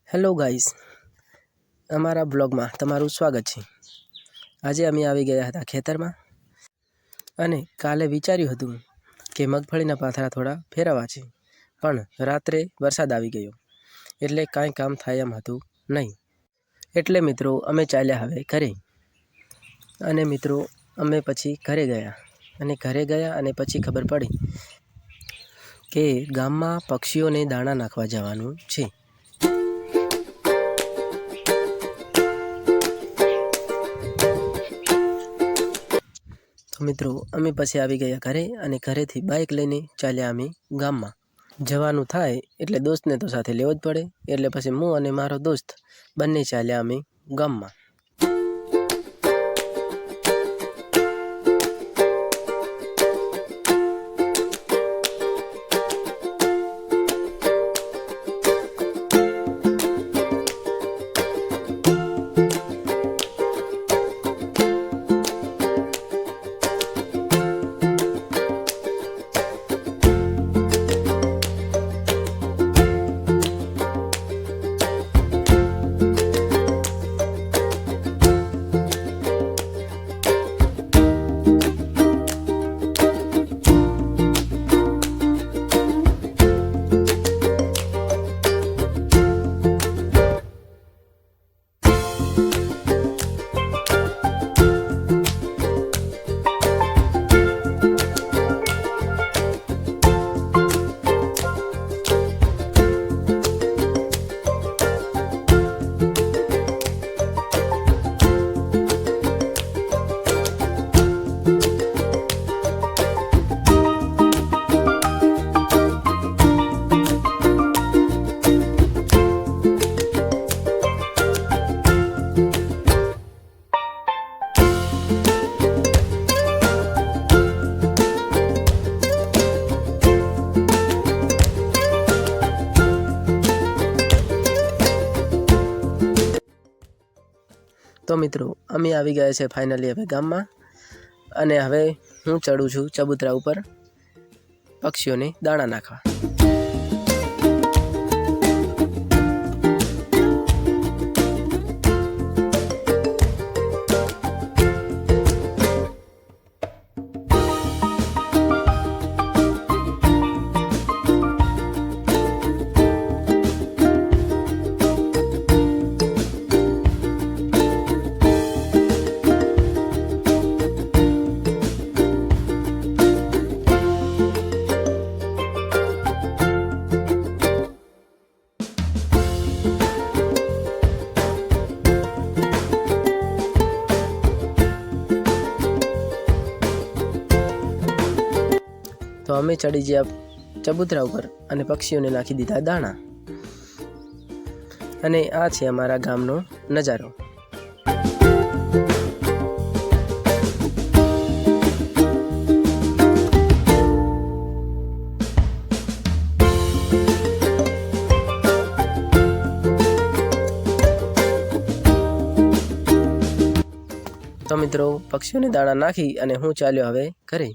Hello guys, અમારા બ્લોગમાં તમારું સ્વાગત છે। આજે અમે આવી ગયા હતા ખેતરમાં અને કાલે વિચાર્યું હતું કે મગફળીના પાથરા થોડા ફેરવવા છે, પણ રાત્રે વરસાદ આવી ગયો એટલે કાંઈ કામ થાય એમ હતું નહીં। એટલે મિત્રો અમે ચાલ્યા હવે ઘરે। અને મિત્રો અમે પછી ઘરે ગયા અને પછી ખબર પડી કે ગામમાં પક્ષીઓને દાણા નાખવા જવાનું છે। તો મિત્રો અમે પછી આવી ગયા ઘરે અને ઘરેથી બાઇક લઈને ચાલ્યા અમે ગામમાં। જવાનું થાય એટલે દોસ્તને તો સાથે લેવો જ પડે, એટલે પછી હું અને મારો દોસ્ત બંને ચાલ્યા અમે ગામમાં। તો મિત્રો અમે આવી ગયા છે ફાઇનલી હવે ગામમાં, અને હવે હું ચડું છું ચબૂતરા ઉપર પક્ષીઓને દાણા નાખવા। તો અમે ચડી ગયા ચબૂતરા ઉપર અને પક્ષીઓને નાખી દીધા દાણા, અને આ છે અમારા ગામનો નજારો। તો મિત્રો પક્ષીઓને દાણા નાખી અને હું ચાલ્યો હવે ઘરે।